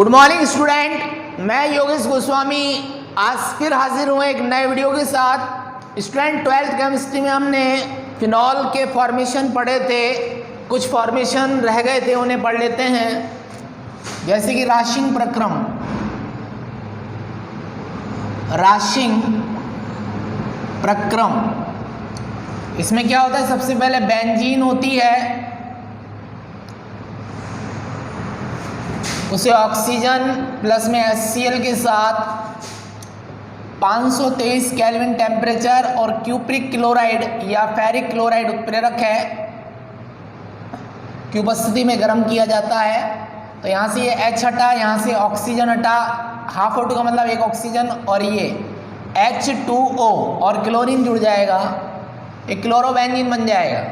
Good morning student, मैं योगेश गोस्वामी आज फिर हाजिर हूँ एक नए वीडियो के साथ। स्टूडेंट 12th केमिस्ट्री में हमने फिनॉल के फॉर्मेशन पढ़े थे, कुछ फॉर्मेशन रह गए थे, उन्हें पढ़ लेते हैं। जैसे कि राशिंग प्रक्रम, राशिंग प्रक्रम, इसमें क्या होता है? सबसे पहले बेंजीन होती है, उसे ऑक्सीजन प्लस में HCl के साथ 523 केल्विन टेम्परेचर और क्यूप्रिक क्लोराइड या फेरिक क्लोराइड उत्प्रेरक है की उपस्थिति में गर्म किया जाता है। तो यहाँ से ये H हटा, यहाँ से ऑक्सीजन हटा, हाफ O2 का मतलब एक ऑक्सीजन, और ये H2O और क्लोरीन जुड़ जाएगा, एक क्लोरोबेंजीन बन जाएगा।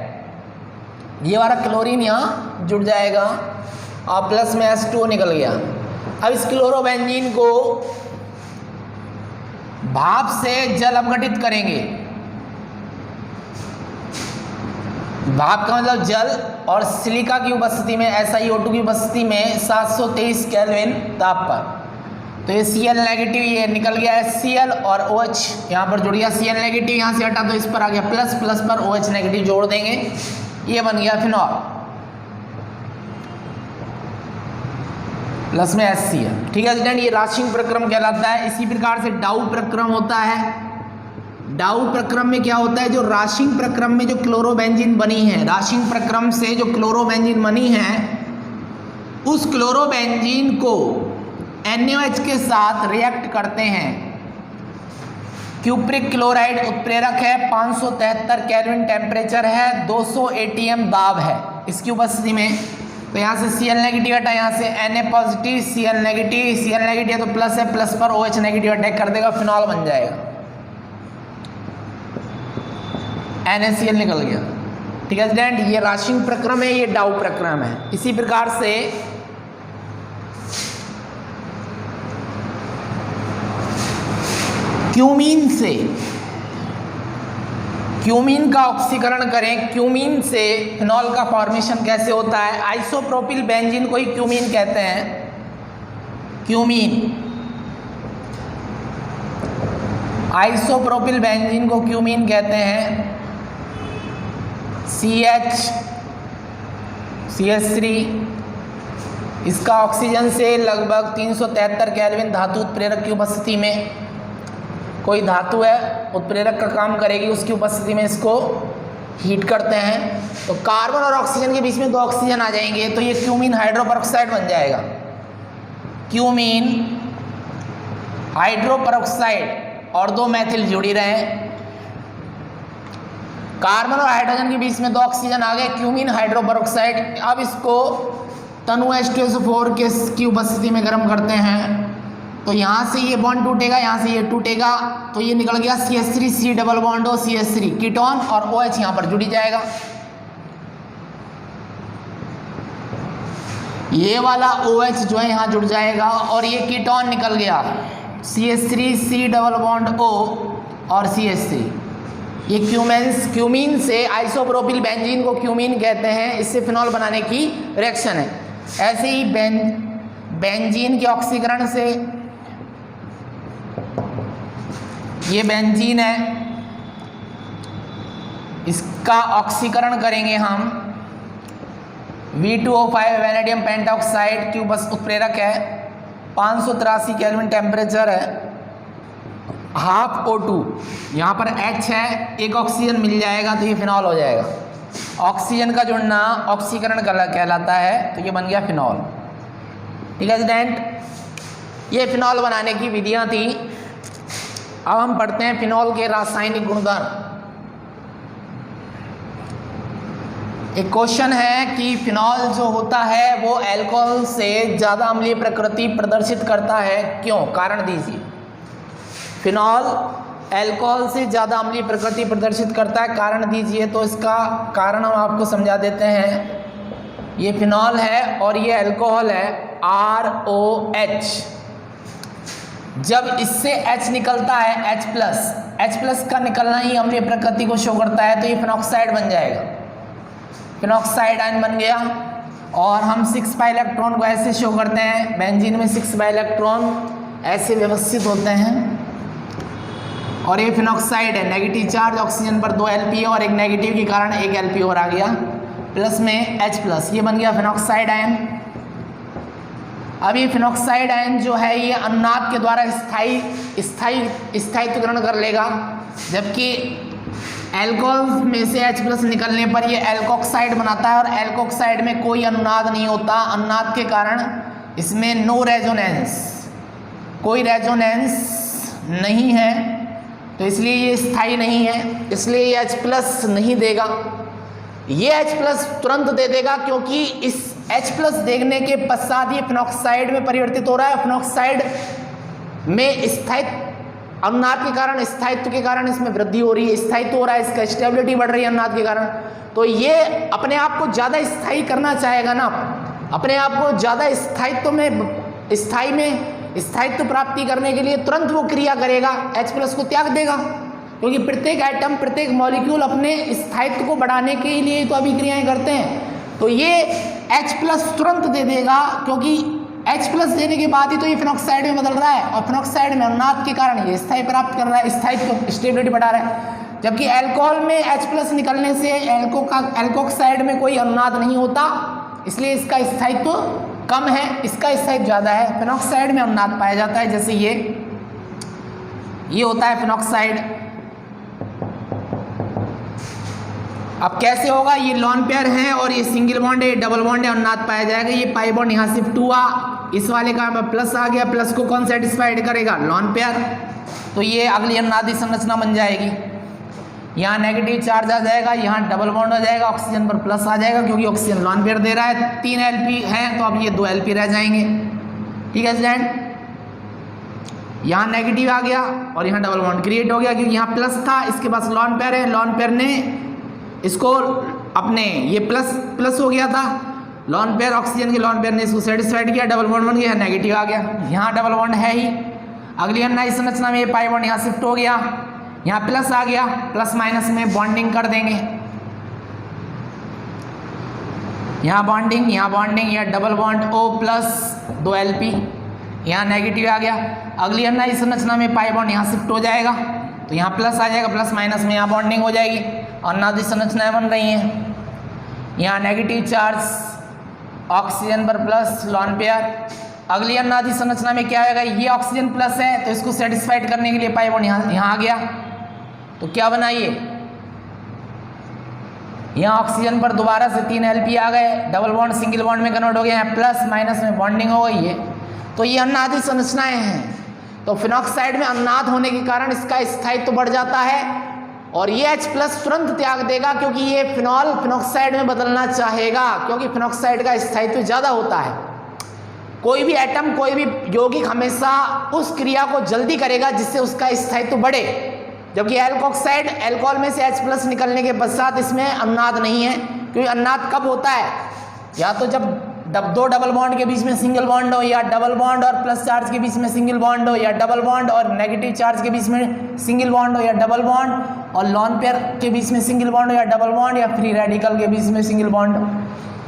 ये वाला क्लोरीन यहाँ जुड़ जाएगा और प्लस में H2O निकल गया। अब इस क्लोरोबेंजीन को भाप से जल अपघटित करेंगे। भाप का मतलब जल, और सिलिका की उपस्थिति में, SiO2 की उपस्थिति में 723 केल्विन ताप पर। तो ये Cl नेगेटिव ये निकल गया HCl और OH यहाँ पर जुड़ गया। Cl नेगेटिव यहाँ से हटा तो इस पर आ गया प्लस, प्लस पर OH नेगेटिव जोड़ देंगे, ये बन गया फिनॉल प्लस में HCl। ठीक है स्टूडेंट, ये राशिंग प्रक्रम कहलाता है। इसी प्रकार से डाउ प्रक्रम होता है। डाउ प्रक्रम में क्या होता है? जो राशिंग प्रक्रम में जो क्लोरोबेंजीन बनी है, राशिंग प्रक्रम से जो क्लोरोबेंजीन बनी है, उस क्लोरोबेंजीन को NaOH के साथ रिएक्ट करते हैं। क्यूप्रिक क्लोराइड उत्प्रेरक है, 573 केल्विन टेम्परेचर है, 200 ATM दाब है इसकी उपस्थिति में। तो यहाँ से Cl नेगेटिव हटा, यहाँ से Na positive, Cl negative, Cl negative तो प्लस है, प्लस पर OH नेगेटिव अटैक कर देगा, फिनॉल बन जाएगा। NaCl निकल गया। ठीक है स्टूडेंट, ये राशिंग प्रक्रम है, ये डाउ प्रक्रम है। इसी प्रकार से क्यूमीन से, क्यूमीन का ऑक्सीकरण करें, क्यूमीन से फिनॉल का फॉर्मेशन कैसे होता है? आइसोप्रोपिल बेंजीन को ही क्यूमीन कहते हैं। क्यूमीन, आइसोप्रोपिल बेंजीन को क्यूमीन कहते हैं। CH3, इसका ऑक्सीजन से लगभग 373 केल्विन धातु उत्प्रेरक की उपस्थिति में, कोई धातु है उत्प्रेरक का काम करेगी, उसकी उपस्थिति में इसको हीट करते हैं। तो कार्बन और ऑक्सीजन के बीच में 2 ऑक्सीजन आ जाएंगे, तो ये क्यूमीन हाइड्रोपरऑक्साइड बन जाएगा। क्यूमीन हाइड्रोपरऑक्साइड और 2 मैथिल जुड़ी रहे, कार्बन और हाइड्रोजन के बीच में 2 ऑक्सीजन आ गए, क्यूमीन हाइड्रोपरऑक्साइड। अब इसको तनु H2SO4 की उपस्थिति में गर्म करते हैं, तो यहाँ से ये बॉन्ड टूटेगा, यहाँ से ये टूटेगा, तो ये निकल गया CH3, C डबल बॉन्ड हो CH3 कीटोन, और OH यहाँ पर जुड़ी जाएगा। ये वाला OH जो है यहाँ जुड़ जाएगा, और ये कीटोन निकल गया CH3, C double bond O और CH3। ये क्यूमीन से, आइसोप्रोपिल बेंजीन को क्यूमीन कहते हैं, इससे फिनॉल बनाने की रिएक्शन है। ऐसे ही बेंजीन के ऑक्सीकरण से, ये बेंजीन है, इसका ऑक्सीकरण करेंगे हम, V2O5 वैनेडियम पेंटाऑक्साइड की उत्प्रेरक है, 583 केल्विन टेम्परेचर है, हाफ O2, यहाँ पर H है, एक ऑक्सीजन मिल जाएगा तो ये फिनॉल हो जाएगा। ऑक्सीजन का जुड़ना ऑक्सीकरण कहलाता है, तो ये बन गया फिनॉल। ठीक है स्टूडेंट, ये फिनॉल बनाने की विधियाँ थी। अब हम पढ़ते हैं फिनॉल के रासायनिक गुणधर्म। एक क्वेश्चन है कि फिनॉल जो होता है वो अल्कोहल से ज़्यादा अम्लीय प्रकृति प्रदर्शित करता है, क्यों? कारण दीजिए। फिनॉल अल्कोहल से ज़्यादा अम्लीय प्रकृति प्रदर्शित करता है, कारण दीजिए। तो इसका कारण हम आपको समझा देते हैं। ये फिनॉल है और ये अल्कोहल है, ROH। जब इससे H निकलता है, H+ का निकलना ही अम्लीय प्रकृति को शो करता है, तो ये फिनॉक्साइड बन जाएगा। फिनॉक्साइड आयन बन गया। और हम 6 पाई इलेक्ट्रॉन को ऐसे शो करते हैं, बेंजीन में 6 पाई इलेक्ट्रॉन ऐसे व्यवस्थित होते हैं। और ये फिनॉक्साइड है, नेगेटिव चार्ज, ऑक्सीजन पर 2 Lp और एक नेगेटिव के कारण 1 Lp और आ गया, प्लस में H+, ये बन गया फिनॉक्साइड आयन। अब ये फिनॉक्साइड आयन जो है ये अनुनाद के द्वारा स्थायित्वकरण कर लेगा, जबकि एल्कोहल में से H+ निकलने पर ये एल्कोक्साइड बनाता है और एल्कोक्साइड में कोई अनुनाद नहीं होता। अनुनाद के कारण इसमें नो रेजोनेंस, कोई रेजोनेंस नहीं है, तो इसलिए ये स्थायी नहीं है, इसलिए ये H+ नहीं देगा। ये H+ तुरंत दे देगा, क्योंकि इस H+ देखने के पश्चात ये फिनॉक्साइड में परिवर्तित हो रहा है। फिनॉक्साइड में स्थायित्व, अनुनाद के कारण, स्थायित्व के कारण इसमें वृद्धि हो रही है, स्थायित्व हो रहा है, इसका स्टेबिलिटी बढ़ रही है अनुनाद के कारण। तो ये अपने आप को ज़्यादा स्थायी करना चाहेगा ना, अपने आप को ज़्यादा स्थायित्व प्राप्ति करने के लिए तुरंत वो क्रिया करेगा, H+ को त्याग देगा, क्योंकि प्रत्येक एटम, प्रत्येक मॉलिक्यूल अपने स्थायित्व को बढ़ाने के लिए तो अभिक्रियाएं करते हैं। तो ये H+ तुरंत दे देगा, क्योंकि H+ देने के बाद ही तो ये फिनॉक्साइड में बदल रहा है, और फिनॉक्साइड में अनुनाद के कारण ये स्थायी प्राप्त कर रहा है, स्थायित्व, स्टेबिलिटी बढ़ा रहा है। जबकि एल्कोहल में H+ निकलने से एल्कोक्साइड में कोई अनुनाद नहीं होता, इसलिए इसका स्थायित्व कम है, इसका स्थायित्व ज़्यादा है। फिनॉक्साइड में अनुनाद पाया जाता है, जैसे ये होता है फिनॉक्साइड। अब कैसे होगा, ये लॉन पेयर है और ये सिंगल बॉन्ड है, डबल बॉन्ड है, अनुनाद पाया जाएगा। ये पाई बॉन्ड यहाँ शिफ्ट हुआ, इस वाले का प्लस आ गया, प्लस को कौन सेटिस्फाइड करेगा, लॉन पेयर, तो ये अगली अनुनादी संरचना बन जाएगी। यहाँ नेगेटिव चार्ज आ जाएगा, यहाँ डबल बॉन्ड हो जाएगा, ऑक्सीजन पर प्लस आ जाएगा, क्योंकि ऑक्सीजन लॉन पेयर दे रहा है। 3 Lp हैं, तो अब ये 2 Lp रह जाएंगे। ठीक है स्टूडेंट, यहाँ नेगेटिव आ गया और यहाँ डबल बॉन्ड क्रिएट हो गया, क्योंकि यहाँ प्लस था, इसके पास लॉन पेयर है, लॉन पेयर ने इसको अपने, ये प्लस हो गया था, लॉन पेयर, ऑक्सीजन के लॉन पेयर ने इसको सेटिस्फाइड किया, डबल बॉन्ड बन गया, नेगेटिव आ गया, यहाँ डबल बॉन्ड है ही। अगली अनुनादी संरचना में ये पाई बॉन्ड यहाँ शिफ्ट हो गया, यहाँ प्लस आ गया, प्लस माइनस में बॉन्डिंग कर देंगे, यहाँ बॉन्डिंग, यहाँ डबल बॉन्ड O+ 2 Lp, यहाँ नेगेटिव आ गया। अगली अनुनादी संरचना में पाई बॉन्ड यहाँ शिफ्ट हो जाएगा, तो यहाँ प्लस आ जाएगा, प्लस माइनस में यहाँ बॉन्डिंग हो जाएगी, अनुनादी संरचनाएं बन रही हैं। यहाँ नेगेटिव चार्ज, ऑक्सीजन पर प्लस, लॉन पेयर। अगली अनुनादी संरचना में क्या आएगा, ये ऑक्सीजन प्लस है, तो इसको सेटिस्फाइड करने के लिए पाई बॉन्ड यहाँ आ गया, तो क्या बना ये, यहाँ ऑक्सीजन पर दोबारा से 3 Lp आ गए, डबल बॉन्ड सिंगल बॉन्ड में कन्वर्ट हो गया, यहाँ प्लस माइनस में बॉन्डिंग हो गई है। तो ये अनुनादी संरचनाएं हैं। तो फिनॉक्साइड में अनुनाद होने के कारण इसका स्थायित्व बढ़ जाता है, और ये H+ तुरंत त्याग देगा, क्योंकि ये फिनॉक्साइड में बदलना चाहेगा, क्योंकि फिनॉक्साइड का स्थायित्व ज़्यादा होता है। कोई भी एटम, कोई भी यौगिक हमेशा उस क्रिया को जल्दी करेगा जिससे उसका स्थायित्व बढ़े, जबकि एल्कोक्साइड, एल्कोहल में से H+ निकलने के पश्चात इसमें अनुनाद नहीं है। क्योंकि अनुनाद कब होता है, या तो जब 2 डबल बॉन्ड के बीच में सिंगल बॉन्ड हो, या डबल बॉन्ड और प्लस चार्ज के बीच में सिंगल बॉन्ड हो, या डबल बॉन्ड और नेगेटिव चार्ज के बीच में सिंगल बॉन्ड हो, या डबल बॉन्ड और लॉन पेयर के बीच में सिंगल बॉन्ड हो, या डबल बॉन्ड या फ्री रेडिकल के बीच में सिंगल बॉन्ड हो।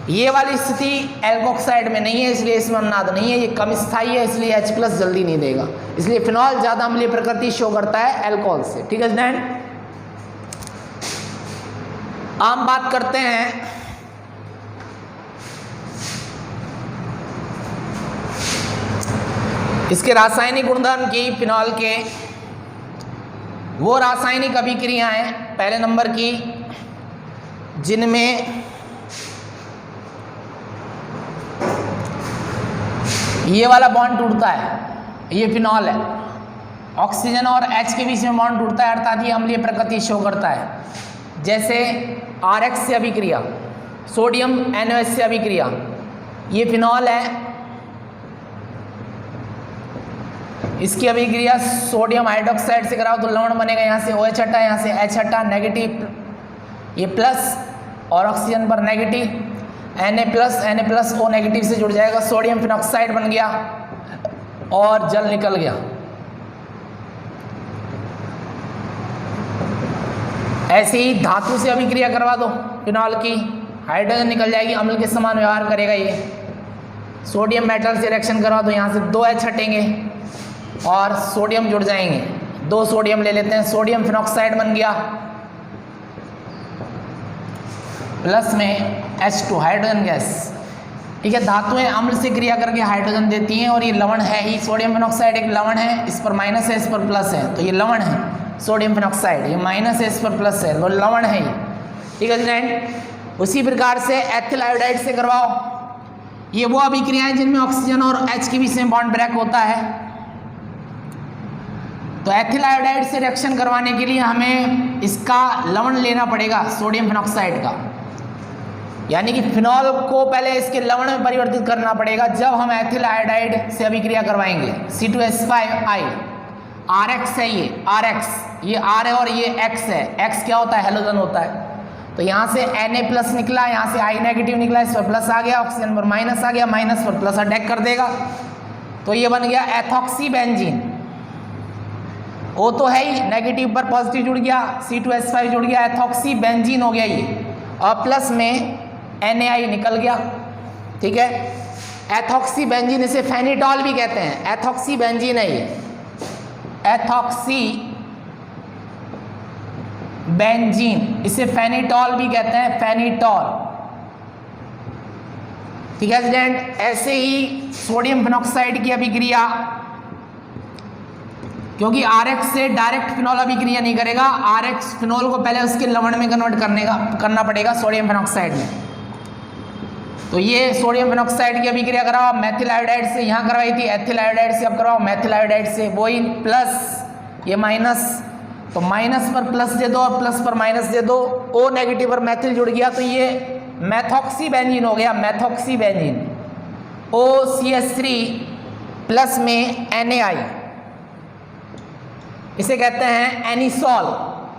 ये वाली स्थिति एल्कोक्साइड में नहीं है, इसलिए इसमें अनुनाद नहीं है, ये कम स्थायी है, इसलिए H+ जल्दी नहीं देगा। इसलिए फिनॉल ज़्यादा अम्लीय प्रकृति शो करता है एल्कोहल से। ठीक है स्टूडेंट, आम बात करते हैं इसके रासायनिक गुणधर्म की। फिनॉल के वो रासायनिक अभिक्रियाएं पहले नंबर की जिनमें ये वाला बॉन्ड टूटता है, ये फिनॉल है, ऑक्सीजन और H के बीच में बॉन्ड टूटता है, अर्थात ये अम्लीय प्रकृति शो करता है। जैसे RX से अभिक्रिया, सोडियम NaOH से अभिक्रिया, ये फिनॉल है, इसकी अभिक्रिया सोडियम हाइड्रोक्साइड से कराओ तो लवण बनेगा, यहाँ से OH हटा, यहाँ से H हटा, नेगेटिव ये प्लस, और ऑक्सीजन पर नेगेटिव, Na+ O नेगेटिव से जुड़ जाएगा, सोडियम फिनॉक्साइड बन गया और जल निकल गया। ऐसे ही धातु से अभिक्रिया करवा दो फिनॉल की, हाइड्रोजन निकल जाएगी, अम्ल के समान व्यवहार करेगा ये। सोडियम मेटल से रिएक्शन करवा तो यहाँ से 2H हटेंगे और सोडियम जुड़ जाएंगे, 2 सोडियम ले लेते हैं, सोडियम फिनॉक्साइड बन गया, प्लस में H2 हाइड्रोजन गैस। ठीक है, धातुएं अम्ल से क्रिया करके हाइड्रोजन देती हैं और ये लवण है ही, सोडियम फिनॉक्साइड एक लवण है, इस पर माइनस है, इस पर प्लस है, तो ये लवण है सोडियम फिनॉक्साइड, ये माइनस है, इस पर प्लस है, तो लवण है ये। ठीक है स्टूडेंट, उसी प्रकार से एथिल आयोडाइड से करवाओ। ये वो अभिक्रियाएं जिनमें ऑक्सीजन और H के बीच में बॉन्ड ब्रेक होता है। तो एथिल आयोडाइड से रिएक्शन करवाने के लिए हमें इसका लवण लेना पड़ेगा, सोडियम फिनॉक्साइड का, यानी कि फिनॉल को पहले इसके लवण में परिवर्तित करना पड़ेगा जब हम एथिल आयोडाइड से अभिक्रिया करवाएंगे। C2H5I, RX है ये, RX, ये R है और ये X है। X क्या होता है? हैलोजन होता है। तो यहाँ से Na प्लस निकला, यहाँ से I नेगेटिव निकला, इस पर प्लस आ गया, ऑक्सीजन पर माइनस आ गया, माइनस पर प्लस अटैक कर देगा, तो ये बन गया एथॉक्सी बेंजीन। O तो है ही, नेगेटिव पर पॉजिटिव जुड़ गया, C2H5 जुड़ गया, एथॉक्सी बेंजीन हो गया ये, और प्लस में NaI निकल गया। ठीक है, एथॉक्सी बेंजीन, इसे फेनिटॉल भी कहते हैं, एथॉक्सी बेंजीन है ये, एथॉक्सी बेंजीन, इसे फेनिटॉल भी कहते हैं, फेनिटॉल। ठीक है स्टूडेंट, ऐसे ही सोडियम फिनॉक्साइड की अभिक्रिया, क्योंकि RX से डायरेक्ट फिनॉल अभिक्रिया नहीं करेगा, RX फिनॉल को पहले उसके लवण में कन्वर्ट करना पड़ेगा सोडियम फिनॉक्साइड में। तो ये सोडियम फिनॉक्साइड की अभिक्रिया कराओ, मेथिल आयोडाइड से यहाँ करवाई थी, एथिल आयोडाइड से अब कराओ मेथिल आयोडाइड से, वही प्लस ये माइनस, तो माइनस पर प्लस दे दो और प्लस पर माइनस दे दो, O नेगेटिव पर मेथिल जुड़ गया, तो ये मेथॉक्सी बेंजीन हो गया, मेथॉक्सी बेंजीन, OCH3 प्लस में NaI, इसे कहते हैं एनिसॉल,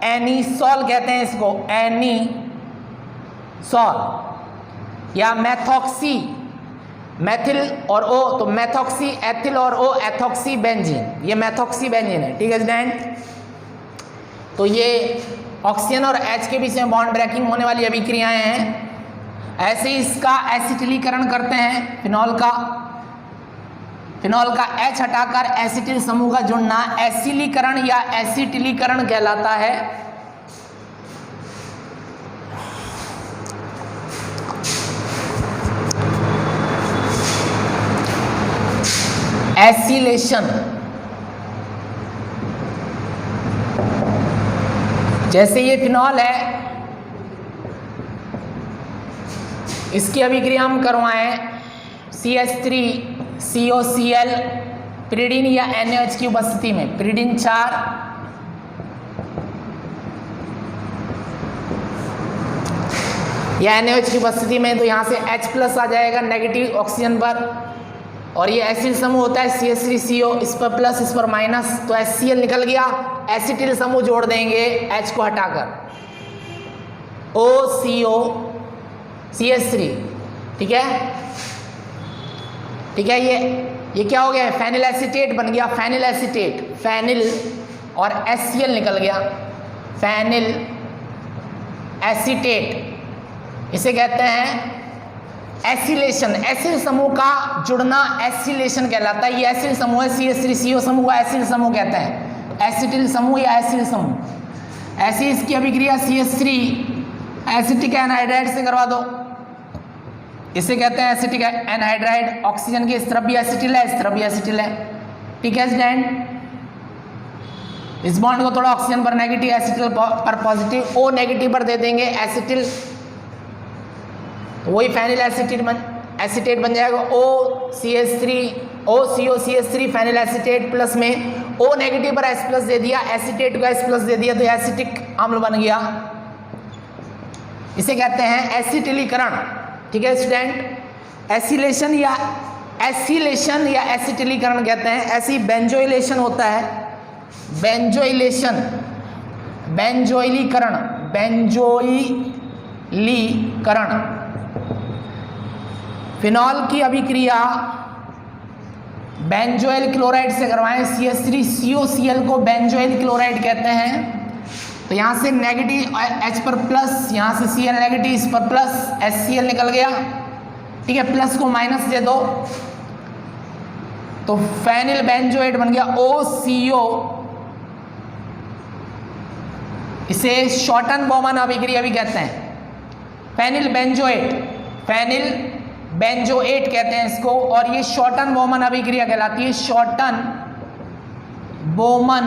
एनिसॉल कहते हैं इसको, एनिसॉल या मेथॉक्सी, मेथिल और O, तो मेथॉक्सी एथिल और O एथॉक्सी बेंजीन, ये मेथॉक्सी बेंजीन है। ठीक है स्टूडेंट, तो ये ऑक्सीजन और H के बीच में बॉन्ड ब्रेकिंग होने वाली अभिक्रियाएं हैं। ऐसे ही इसका एसिटिलीकरण करते हैं, फिनॉल का H हटाकर एसिटिल समूह का जुड़ना एसिलीकरण या एसिटिलीकरण कहलाता है। एसिलेशन, जैसे ये फिनॉल है, इसकी अभिक्रिया हम करवाएं CH3COCl पिरीडिन या NaOH की उपस्थिति में, पिरीडिन 4 या NaOH की उपस्थिति में, तो यहाँ से H प्लस आ जाएगा नेगेटिव ऑक्सीजन पर, और ये एसिड समूह होता है CH3CO, इस पर प्लस इस पर माइनस, तो HCl निकल गया, एसिटिल समूह जोड़ देंगे H को हटाकर, OCOCH3। ठीक है, ठीक है, ये क्या हो गया, फेनिल एसीटेट बन गया, फेनिल एसीटेट, फेनिल और HCl निकल गया, फेनिल एसीटेट, इसे कहते हैं एसिलेशन। एसिल समूह का जुड़ना एसिलेशन कहलाता है। ये एसिल समूह है, CH3CO समूह का एसिल समूह कहते हैं, एसिटिल समूह या एसिल समूह। ऐसी इसकी अभिक्रिया CH3 एसिटिक एनहाइड्राइड से करवा दो, इसे कहते हैं एसिटिक एनहाइड्राइड। ऑक्सीजन की इस तरफ भी एसिटिल है, इस तरफ भी एसिटिल है। ठीक है स्टूडेंट, इस बॉन्ड को थोड़ा ऑक्सीजन पर नेगेटिव, एसिटिल पर पॉजिटिव, O नेगेटिव पर दे देंगे एसिटिल, तो वही फेनिल एसिटेट बन जाएगा, OCOCH3 फेनिल एसिटेट प्लस में O नेगेटिव पर H प्लस दे दिया, एसिटेट को H प्लस दे दिया, तो एसिटिक अम्ल बन गया। इसे कहते हैं एसिटिलीकरण। ठीक है स्टूडेंट, एसिलेशन या एसिटिलीकरण कहते हैं। ऐसी बेंजोइलेशन होता है, बेंजोइलीकरण, फिनॉल की अभिक्रिया बेंजोइल क्लोराइड से करवाएं। CH3COCl को बेंजोइल क्लोराइड कहते हैं। तो यहाँ से नेगेटिव H पर प्लस, यहाँ से Cl नेगेटिव, इस पर प्लस HCl निकल गया, ठीक है, प्लस को माइनस दे दो तो फेनिल बेंजोएट बन गया OCO। इसे शॉर्टन बोमन अभिक्रिया भी कहते हैं, फेनिल बेंजोएट कहते हैं इसको, और ये शॉर्टन बोमन अभिक्रिया कहलाती है, शॉर्टन बोमन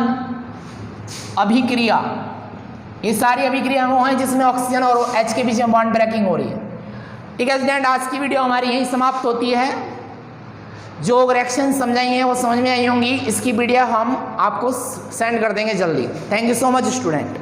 अभिक्रिया। ये सारी अभिक्रिया वो हैं जिसमें ऑक्सीजन और H के बीच में बॉन्ड ब्रेकिंग हो रही है। ठीक है स्टूडेंट, आज की वीडियो हमारी यहीं समाप्त होती है। जो रिएक्शन समझाई हैं वो समझ में आई होंगी, इसकी वीडियो हम आपको सेंड कर देंगे जल्दी। Thank you so much student.